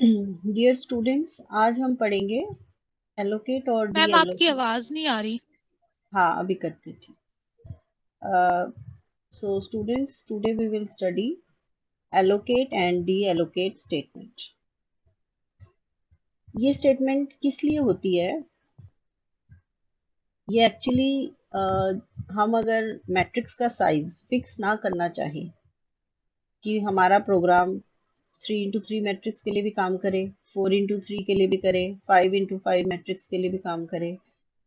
Dear students, आज हम पढ़ेंगे एलोकेट और डी मैम आपकी एलोकेट। आवाज नहीं आ रही। हाँ, अभी करती थी। So students, today we will study allocate and deallocate statement. ये स्टेटमेंट किस लिए होती है? ये एक्चुअली हम अगर मैट्रिक्स का साइज फिक्स ना करना चाहें कि हमारा प्रोग्राम 3x3 मैट्रिक्स के लिए भी काम करे, 4x3 के लिए भी करे, 5x5 मैट्रिक्स के लिए भी काम करे,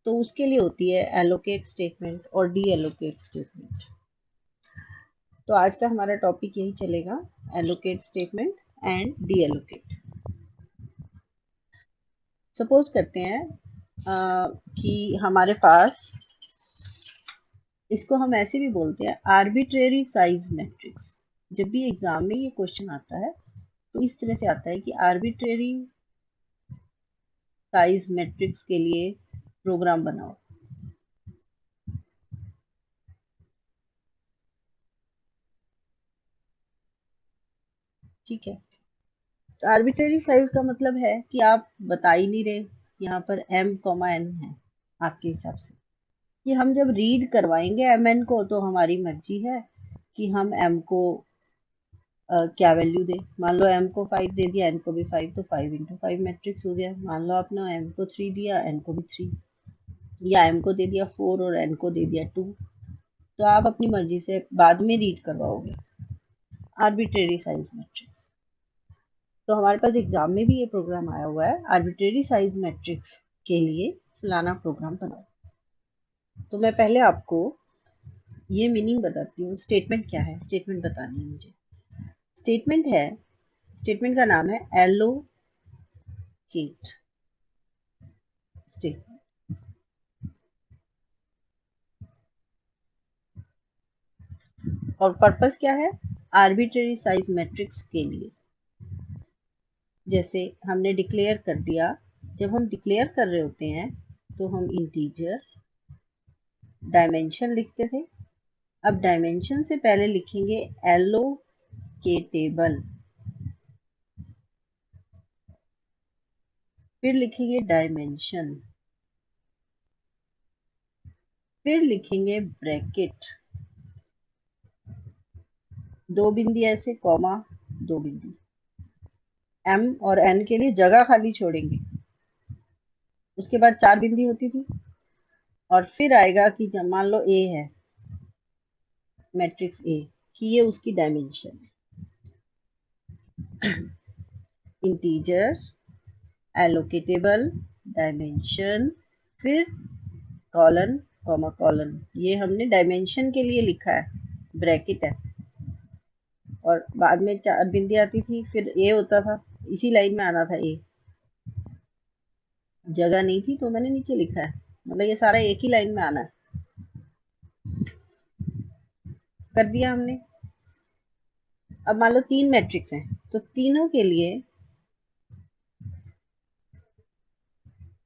तो उसके लिए होती है एलोकेट स्टेटमेंट और डी एलोकेट स्टेटमेंट। तो आज का हमारा टॉपिक यही चलेगा, allocate statement and D allocate. Suppose करते हैं कि हमारे पास, इसको हम ऐसे भी बोलते हैं आर्बिट्रेरी साइज मैट्रिक्स। जब भी एग्जाम में ये क्वेश्चन आता है तो इस तरह से आता है कि आर्बिट्रेरी साइज मैट्रिक्स के लिए प्रोग्राम बनाओ। ठीक है, तो आर्बिट्रेरी साइज का मतलब है कि आप बता ही नहीं रहे यहाँ पर m कॉमा n है आपके हिसाब से, कि हम जब रीड करवाएंगे mn को तो हमारी मर्जी है कि हम m को क्या वैल्यू दे। मान लो m को 5 दे दिया, n को भी 5, तो 5x5 मैट्रिक्स हो गया। मान लो आपने m को 3 दिया, n को भी 3, या m को दे दिया 4 और n को दे दिया 2, तो आप अपनी मर्जी से बाद में रीड करवाओगे आर्बिट्रेरी साइज मैट्रिक्स। तो हमारे पास एग्जाम में भी ये प्रोग्राम आया हुआ है, आर्बिट्रेरी साइज मैट्रिक्स के लिए फलाना प्रोग्राम बनाओ। तो मैं पहले आपको ये मीनिंग बताती हूँ। स्टेटमेंट क्या है, स्टेटमेंट बतानी है मुझे। स्टेटमेंट है, स्टेटमेंट का नाम है एलोकेट स्टेटमेंट। और पर्पस क्या है? आर्बिट्रेरी साइज मैट्रिक्स के लिए। जैसे हमने डिक्लेयर कर दिया, जब हम डिक्लेयर कर रहे होते हैं तो हम इंटीजर डायमेंशन लिखते थे। अब डायमेंशन से पहले लिखेंगे एलोकेटेबल, फिर लिखेंगे डायमेंशन, फिर लिखेंगे ब्रैकेट, दो बिंदी ऐसे, कॉमा, दो बिंदी। m और n के लिए जगह खाली छोड़ेंगे। उसके बाद चार बिंदी होती थी, और फिर आएगा कि जब मान लो a है, मैट्रिक्स a, कि ये उसकी डायमेंशन है। इंटीजर, एलोकेटेबल, डायमेंशन, फिर कॉलन, कॉमा कॉलन। ये हमने डायमेंशन के लिए लिखा है, ब्रैकेट है, और बाद में चार बिंदी आती थी, फिर ए होता था, इसी लाइन में आना था ए। जगह नहीं थी तो मैंने नीचे लिखा है, मतलब ये सारा एक ही लाइन में आना है। कर दिया हमने। अब मान लो तीन मैट्रिक्स हैं, तो तीनों के लिए,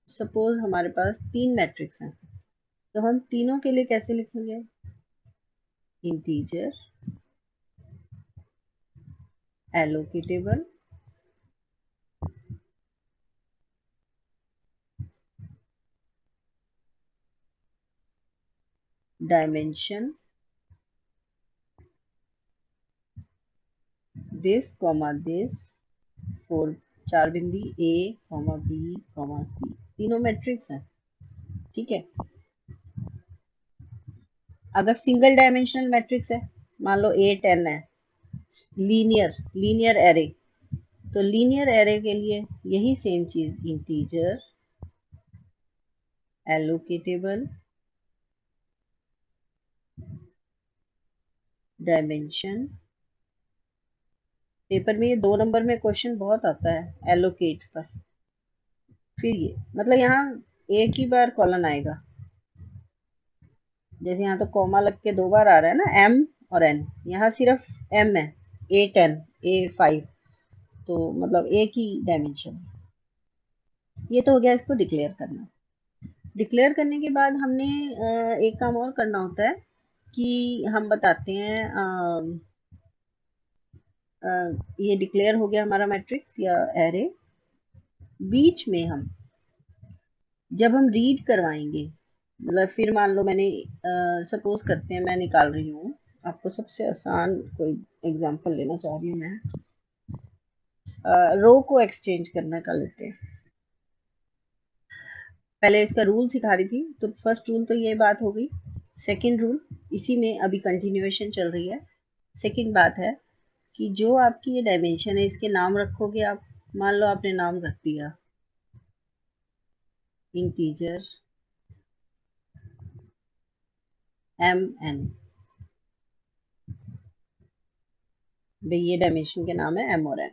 सपोज हमारे पास तीन मैट्रिक्स हैं, तो हम तीनों के लिए कैसे लिखेंगे? Integer, allocatable, dimension, this comma this, four, चार बिंदी, ए कॉमा बी कॉमा सी। तीनों मैट्रिक्स हैं। ठीक है। अगर सिंगल डायमेंशनल मैट्रिक्स है, मान लो ए 10 है, लीनियर एरे, तो लीनियर एरे के लिए यही सेम चीज, इंटीजर, एलोकेटेबल, डायमेंशन। पेपर में ये 2 नंबर में क्वेश्चन बहुत आता है एलोकेट पर। फिर ये मतलब यहाँ एक ही बार कॉलन आएगा, जैसे यहाँ तो कॉमा लग के 2 बार आ रहा है ना, m और n। यहाँ सिर्फ m है, a10, a5, तो मतलब एक ही डायमेंशन है। ये तो हो गया इसको डिक्लेयर करना। डिक्लेयर करने के बाद हमने एक काम और करना होता है कि हम बताते हैं, ये डिक्लेयर हो गया हमारा मैट्रिक्स या एरे। बीच में हम जब हम रीड करवाएंगे, मतलब फिर मान लो मैंने सपोज करते हैं मैं निकाल रही हूँ, आपको सबसे आसान कोई एग्जांपल लेना चाह रही हूँ मैं। रो को एक्सचेंज करना कर लेते हैं। पहले इसका रूल सिखा रही थी, तो फर्स्ट रूल तो ये बात हो गई। सेकंड रूल इसी में अभी कंटिन्यूएशन चल रही है। सेकंड बात है कि जो आपकी ये डायमेंशन है इसके नाम रखोगे आप। मान लो आपने नाम रख दिया इंटीजर mn, भाई ये डायमेंशन के नाम है m और n,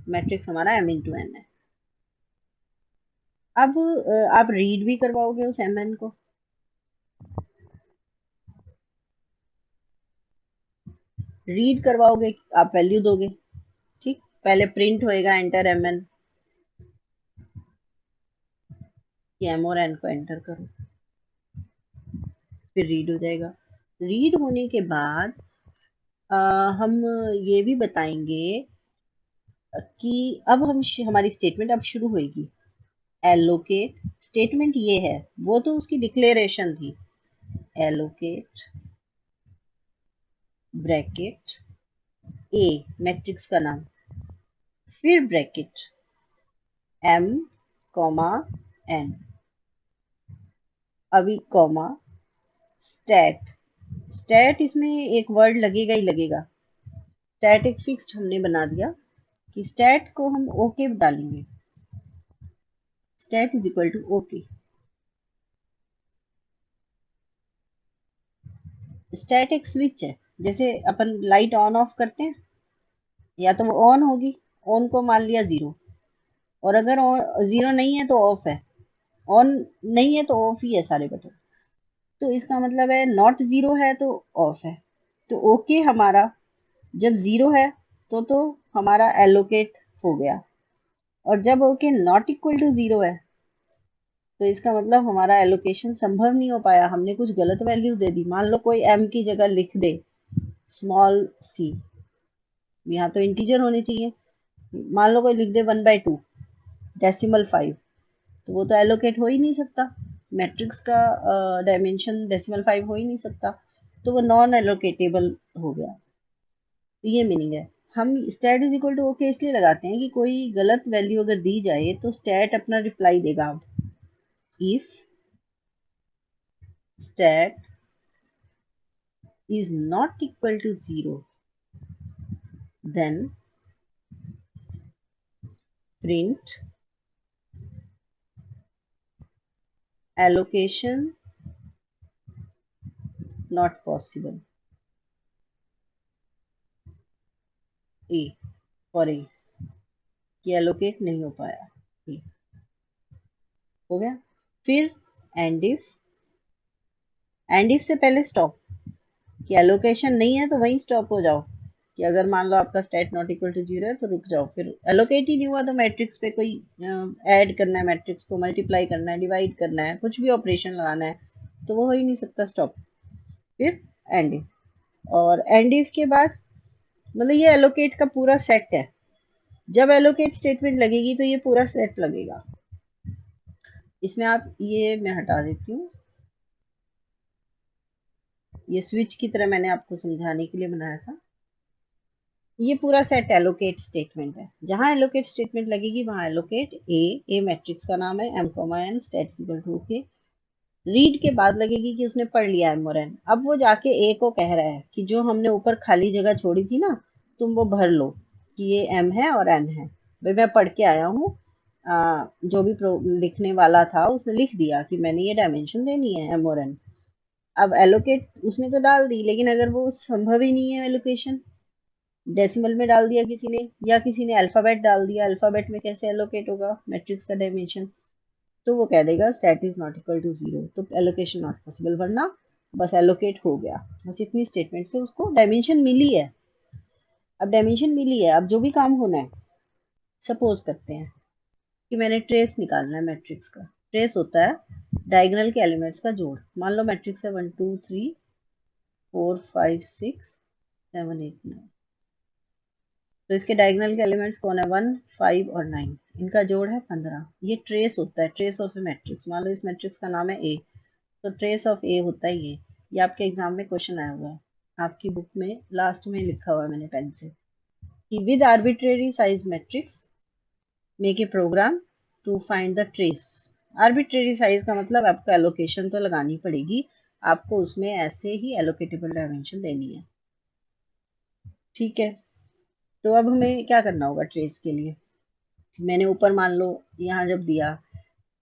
मैट्रिक्स हमारा m इंटू n है। अब आप रीड भी करवाओगे उस mn को। रीड करवाओगे, आप वैल्यू दोगे, ठीक। पहले प्रिंट होएगा एंटर mn, कि m और n को एंटर करो, फिर रीड हो जाएगा। रीड होने के बाद अ, हम ये भी बताएंगे कि अब हमारी स्टेटमेंट अब शुरू होगी। एलोकेट स्टेटमेंट ये है, वो तो उसकी डिक्लेरेशन थी। एलोकेट ब्रैकेट ए, मैट्रिक्स का नाम, फिर ब्रैकेट m कॉमा n, अभी कॉमा स्टैट। स्टैट इसमें एक वर्ड लगेगा ही लगेगा। स्टैट एक फिक्स्ड हमने बना दिया कि स्टैट को हम ओके डालेंगे। Stat is equal to okay. Stat एक स्विच है, जैसे अपन लाइट ऑन ऑफ करते हैं, या तो वो ऑन होगी, ऑन को मान लिया जीरो, और अगर जीरो नहीं है तो ऑफ है, ऑन नहीं है तो ऑफ ही है सारे बटन। तो इसका मतलब है नॉट जीरो है तो ऑफ है। तो ओके हमारा जब जीरो है तो हमारा एलोकेट हो गया, और जब okay not equal to zero है तो इसका मतलब हमारा एलोकेशन संभव नहीं हो पाया, हमने कुछ गलत वैल्यूज दे दी। मान लो कोई m की जगह लिख दे स्मॉल c, यहाँ तो इंटीजर होनी चाहिए। मान लो कोई लिख दे 1/2 डेसिमल 5, तो वो तो एलोकेट हो ही नहीं सकता, मैट्रिक्स का डायमेंशन डेसिमल 5 हो ही नहीं सकता, तो वो नॉन एलोकेटेबल हो गया। तो ये मीनिंग है। हम stat is equal to okay इसलिए लगाते हैं कि कोई गलत वैल्यू अगर दी जाए तो स्टैट अपना रिप्लाई देगा। अब if stat is not equal to 0, then print allocation not possible, a, for a, कि allocate नहीं हो पाया, a हो गया। फिर एंड इफ से पहले स्टॉप, कि एलोकेशन नहीं है तो वहीं स्टॉप हो जाओ, कि अगर मान लो आपका state not equal to zero है तो रुक जाओ। फिर एलोकेट ही नहीं हुआ तो मैट्रिक्स पे कोई ऐड करना है, मैट्रिक्स को मल्टीप्लाई करना है, डिवाइड करना है, कुछ भी ऑपरेशन लगाना है, तो वो हो ही नहीं सकता, स्टॉप। फिर एंड इफ, और एंड इफ के बाद मतलब ये एलोकेट का पूरा सेट है। जब एलोकेट स्टेटमेंट लगेगी तो ये पूरा सेट लगेगा। इसमें आप ये मैं हटा देती हूँ, ये स्विच की तरह मैंने आपको समझाने के लिए बनाया था। ये पूरा सेट एलोकेट स्टेटमेंट है, जहां एलोकेट स्टेटमेंट लगेगी वहां एलोकेट ए मैट्रिक्स का नाम है m comma n stat equal to okay. Read के बाद लगेगी कि उसने पढ़ लिया m और n, अब वो जाके ए को कह रहा है कि जो हमने ऊपर खाली जगह छोड़ी थी ना, तुम वो भर लो कि ये m है और n है। भाई मैं पढ़ के आया हूँ, जो भी लिखने वाला था उसने लिख दिया कि मैंने ये डायमेंशन देनी है m और n। अब एलोकेट उसने तो डाल दी, लेकिन अगर वो संभव ही नहीं है एलोकेशन, डेसिमल में डाल दिया किसी ने, या किसी ने अल्फाबेट डाल दिया, अल्फाबेट में कैसे एलोकेट होगा मैट्रिक्स का डायमेंशन, तो वो कह देगा stat is not equal to zero, तो एलोकेशन नॉट पॉसिबल, वरना बस एलोकेट हो गया। बस इतनी स्टेटमेंट से उसको डायमेंशन मिली है। अब डायमेंशन मिली है, अब जो भी काम होना है, सपोज करते हैं कि मैंने ट्रेस निकालना है मैट्रिक्स का। ट्रेस होता है डायगोनल के एलिमेंट्स का जोड़। मान लो मैट्रिक्स है 1 2 3 4 5 6 7 8 9, तो इसके डायगोनल के एलिमेंट्स कौन है, 1, 5 और 9, इनका जोड़ है 15। ये ट्रेस होता है, ट्रेस ऑफ ए मैट्रिक्स। मान लो इस मैट्रिक्स का नाम है ए, तो ट्रेस ऑफ ए होता है ये आपके एग्जाम में क्वेश्चन आया हुआ है, आपकी बुक में लास्ट में लिखा हुआ है मैंने पेन से, कि with arbitrary size matrix make a program to find the trace. Arbitrary size का मतलब आपको एलोकेशन तो लगानी पड़ेगी, आपको उसमें ऐसे ही एलोकेटेबल डायमेंशन देनी है, ठीक है। तो अब हमें क्या करना होगा ट्रेस के लिए, मैंने ऊपर मान लो यहाँ जब दिया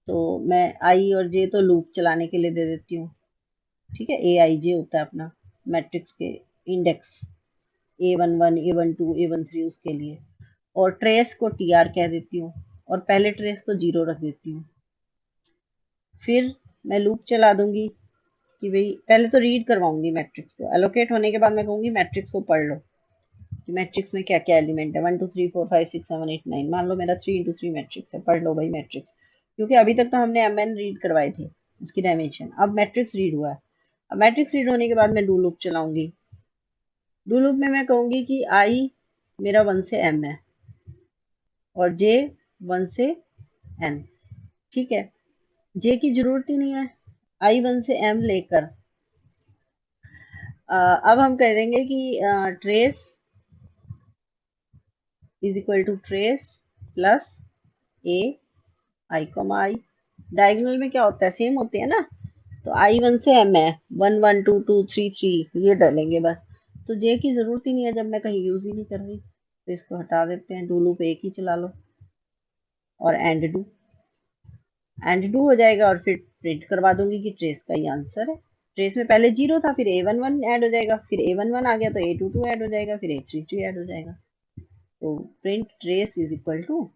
तो मैं आई और जे तो लूप चलाने के लिए दे देती हूँ, ठीक है। ए आई जे होता है अपना मैट्रिक्स के इंडेक्स, A11 A12 A13 उसके लिए, और ट्रेस को TR कह देती हूँ, और पहले ट्रेस को 0 रख देती हूँ। फिर मैं लूप चला दूंगी कि भाई पहले तो रीड करवाऊंगी मैट्रिक्स को, एलोकेट होने के बाद मैं कहूंगी मैट्रिक्स को पढ़ लो कि मैट्रिक्स में क्या क्या एलिमेंट है, 1 2 3 4 5 6 7 8 9, मान लो मेरा 3 × 3 मैट्रिक्स है, पढ़ लो भाई मैट्रिक्स, क्योंकि अभी तक तो हमने MN रीड करवाए थे उसकी डायमेंशन, अब मैट्रिक्स रीड हुआ है। अब मैट्रिक्स रीड होने के बाद मैं डू लूप चलाऊंगी, डू लूप में मैं कहूंगी कि आई मेरा 1 से M है और जे 1 से N, ठीक है। जे की जरूरत ही नहीं है, आई 1 से M लेकर अब हम कह देंगे कि trace is equal to trace plus A I comma I. Diagonal में क्या होता है, सेम होते हैं ना, तो आई 1 से M है, 1 1 2 2 3 3 ये डालेंगे बस। तो जे की जरूरत ही नहीं है जब मैं कहीं यूज ही नहीं कर रही, तो इसको हटा देते हैं, डू लूप एक ही चला लो और एंड डू हो जाएगा, और फिर प्रिंट करवा दूंगी कि ट्रेस का ये आंसर है। ट्रेस में पहले 0 था, फिर A11 ऐड हो जाएगा, फिर A11 आ गया तो A22 ऐड हो जाएगा, फिर A33 ऐड हो जाएगा, तो print trace is equal to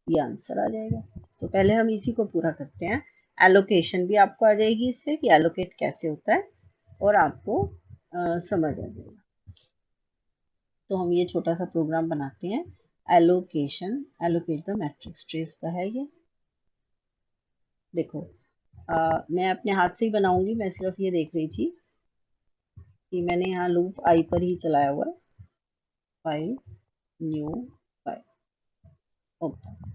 ये आंसर आ जाएगा। तो पहले हम इसी को पूरा करते हैं, एलोकेशन भी आपको आ जाएगी इससे कि एलोकेट कैसे होता है, और आपको समझ आ जाएगा। तो हम ये छोटा सा प्रोग्राम बनाते हैं, allocation, allocate the matrix, trace का है ये। देखो मैं अपने हाथ से ही बनाऊंगी, मैं सिर्फ ये देख रही थी कि मैंने यहाँ लूप आई पर ही चलाया हुआ है, फाइल न्यू फाइल ओपन,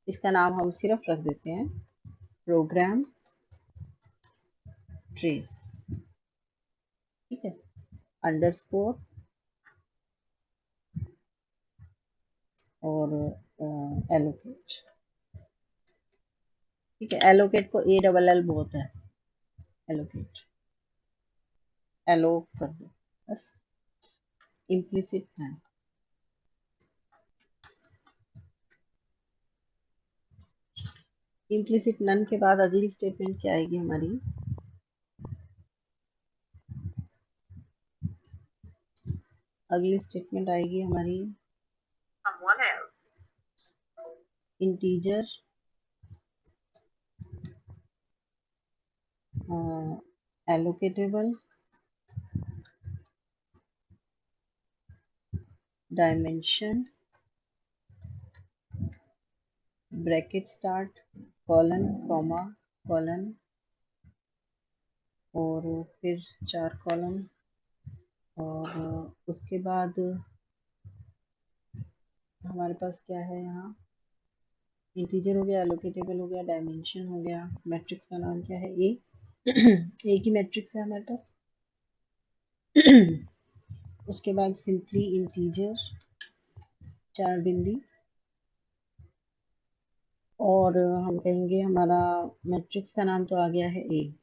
इसका नाम हम सिर्फ रख देते हैं प्रोग्राम ट्रेस, ठीक है, अंडरस्कोर और एलोकेट, ठीक है। एलोकेट को ALL बहुत है, एलोकेट एलो कर दो बस, इम्प्लिसिट है। इम्प्लिसिट नन के बाद अगली स्टेटमेंट क्या आएगी हमारी, अगली स्टेटमेंट आएगी हमारी integer allocatable dimension bracket start colon comma colon और फिर 4 कॉलम, और उसके बाद हमारे पास क्या है यहाँ, इंटीजर हो गया, एलोकेटेबल हो गया, डायमेंशन हो गया, मैट्रिक्स का नाम क्या है, ए ए की मैट्रिक्स है हमारे पास उसके बाद सिंपली इंटीजर 4 बिंदी, और हम कहेंगे हमारा मैट्रिक्स का नाम तो आ गया है ए,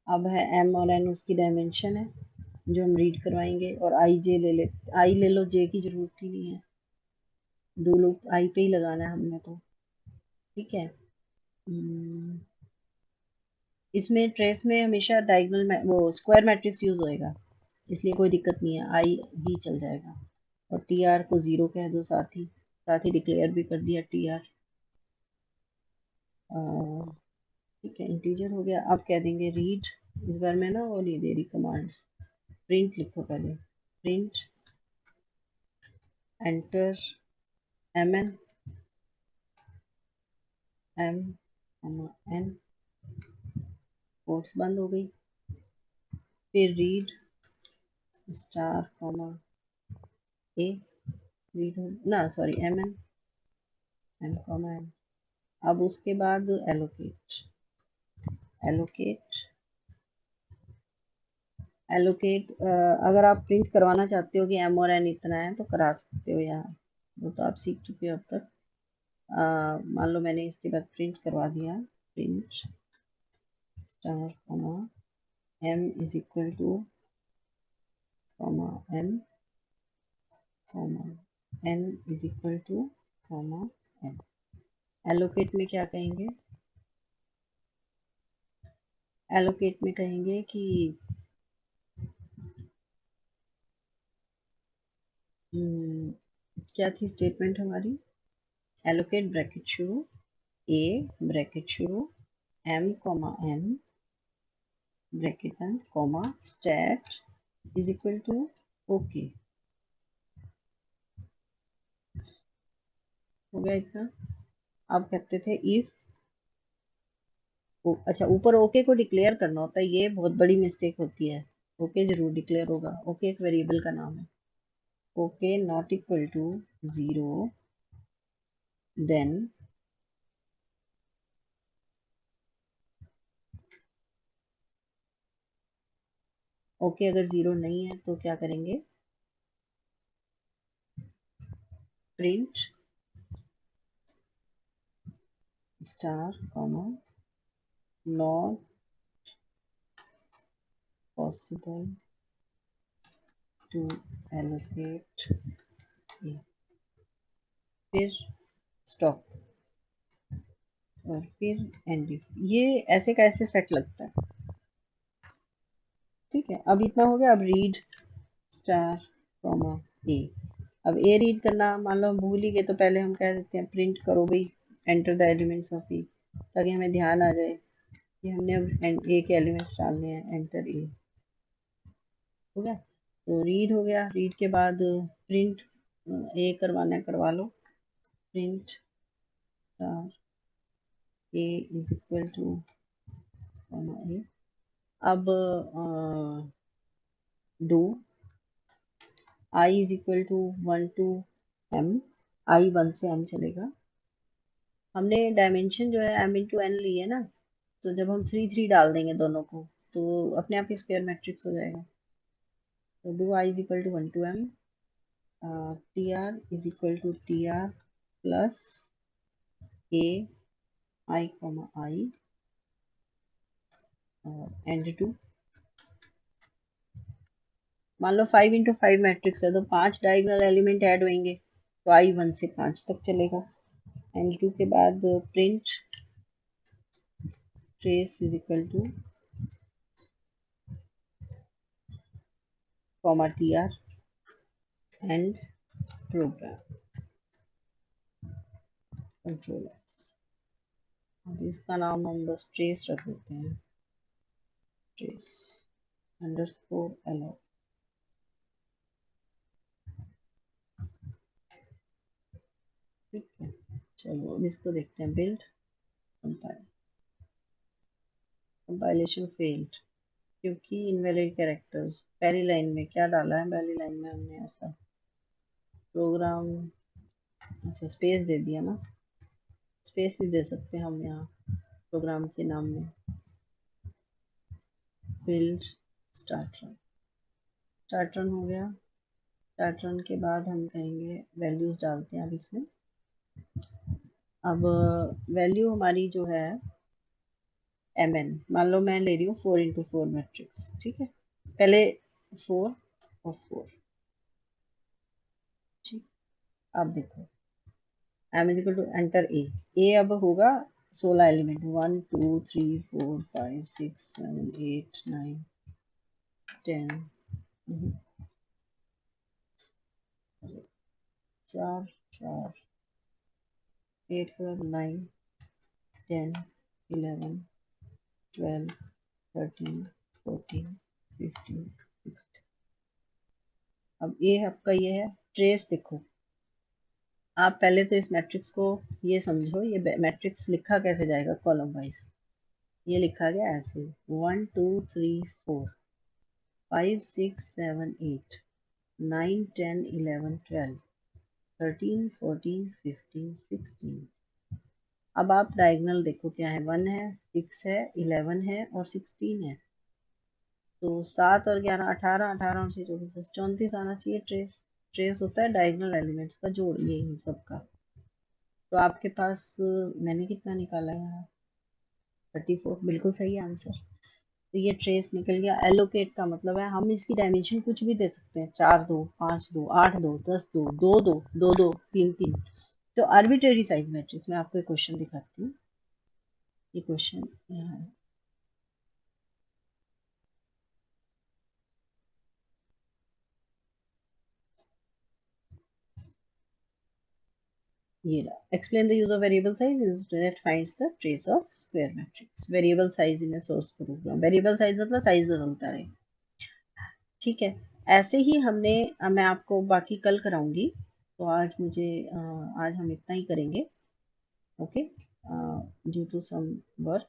अब है M और N उसकी डायमेंशन है जो हम रीड करवाएंगे, और आई जे ले आई ले लो, जे की जरूरत ही नहीं है, दो लूप आई पे ही लगाना है हमने तो, ठीक है। हम्म, इसमें ट्रेस में हमेशा डायगोनल वो स्क्वायर मैट्रिक्स यूज होएगा, इसलिए कोई दिक्कत नहीं है, आई ही चल जाएगा, और TR को 0 कह दो, साथ ही डिक्लेयर भी कर दिया TR, ठीक है। इंटीजर हो गया, अब कह देंगे रीड, इस बार मैं ना वो नहीं दे रही कमांड्स, प्रिंट लिखो पहले, print enter MN M quotes बंद हो गई, फिर रीड स्टार कॉमा ए, रीड ना, सॉरी, एम कॉमा एन। अब उसके बाद एलोकेट, एलोकेट, एलोकेट। अगर आप प्रिंट करवाना चाहते हो कि एम और एन इतना है तो करा सकते हो यहाँ, वो तो आप सीख चुके हो अब तक। मान लो मैंने इसके बाद प्रिंट करवा दिया, print star comma M is equal to comma N comma N is equal to comma N. Allocate में क्या कहेंगे, एलोकेट में कहेंगे कि क्या थी स्टेटमेंट हमारी, एलोकेट ब्रैकेट शुरू, ए ब्रैकेट शुरू, एम कॉमा एन ब्रैकेट बंद comma stat is equal to okay. हो गया इतना। अब कहते थे इफ, अच्छा ऊपर ओके को डिक्लेयर करना होता है, ये बहुत बड़ी मिस्टेक होती है। ओके जरूर डिक्लेयर होगा, ओके एक वेरिएबल का नाम है। Okay not equal to 0, then okay अगर 0 नहीं है तो क्या करेंगे, print star comma not possible to allocate A, फिर स्टॉप और फिर एंड। ये ऐसे का ऐसे सेट लगता है, ठीक है। अब इतना हो गया। अब रीड स्टार कॉमा ए। अब ए रीड करना मान लो हम भूल ही गए तो पहले हम कह देते हैं प्रिंट करो भाई एंटर द एलिमेंट्स ऑफ ए, ताकि हमें ध्यान आ जाए कि हमने अब ए के एलिमेंट्स डालने हैं, एंटर ए। हो गया, तो रीड हो गया। रीड के बाद प्रिंट ए करवाना है करवा लो, print A is equal to A. अब do I is equal to 1 to M, I 1 से एम चलेगा। हमने डायमेंशन जो है एम इंटू एन ली है ना, तो जब हम 3 3 डाल देंगे दोनों को तो अपने आप ही स्क्वायर मैट्रिक्स हो जाएगा। तो do I is equal to 1 to M, T R is equal to T R plus A I comma I end do. मान लो 5 इंटू 5 मैट्रिक्स है तो 5 डायगोनल एलिमेंट ऐड होंगे, तो आई 1 से 5 तक चलेगा। एंड टू के बाद print trace is equal to comma T R end program controller. अब इसका नाम हम बस ट्रेस रख देते हैं, ट्रेस अंडरस्कोर एलो। ठीक है, चलो अब इसको देखते हैं, बिल्ड कंपाइल। कंपाइलेशन फेल्ड क्योंकि इनवैलिड कैरेक्टर्स। पहली लाइन में क्या डाला है, पहली लाइन में हमने ऐसा प्रोग्राम, अच्छा स्पेस दे दिया ना, स्पेस भी दे सकते हैं हम यहाँ प्रोग्राम के नाम में, build start run. Start run हो गया। स्टार्ट रन के बाद हम कहेंगे वैल्यूज डालते हैं अब इसमें। अब वैल्यू हमारी जो है एम एन, मान लो मैं ले रही हूँ 4 इंटू 4 मैट्रिक्स, ठीक है। पहले 4 और 4, ठीक। अब देखो M is equal to enter A, A अब होगा 16 एलिमेंट, 1 2 3 4 5 6 7 8 9 10, 4 4 8 के बाद 9 10 11 12 13 14 15 16। अब ये आपका ये है ट्रेस। देखो आप पहले तो इस मैट्रिक्स को ये समझो, ये मैट्रिक्स लिखा कैसे जाएगा कॉलम वाइज। ये लिखा गया ऐसे 1 2 3 4 5 6 7 8 9 10 11 12। 13, 14, 15, 16। अब आप डायगोनल देखो क्या है, 1 है, 6 है, 11 है और 16 है। तो 7 और 11, 18, 18 और 24, 34 आना चाहिए ट्रेस। ट्रेस होता है डायगोनल एलिमेंट्स का जोड़, ये इन सब का। तो आपके पास मैंने कितना निकाला यहाँ, 34, बिल्कुल सही आंसर। तो ये ट्रेस निकल गया। एलोकेट का मतलब है हम इसकी डायमेंशन कुछ भी दे सकते हैं, 4 2, 5 2, 8 2, 10 2, 2 2, 2 2, 3 3। तो आर्बिट्रेरी साइज मैट्रिक्स में आपको एक क्वेश्चन दिखाती हूँ। ये क्वेश्चन यहाँ है। ये रहा, explain the use of variable size instead finds the trace of square matrix. Variable size in a source program, variable size मतलब साइज बदलता रहे। ठीक है, ऐसे ही हमने मैं आपको बाकी कल कराऊंगी। तो आज मुझे आज हम इतना ही करेंगे। Okay, due to some work.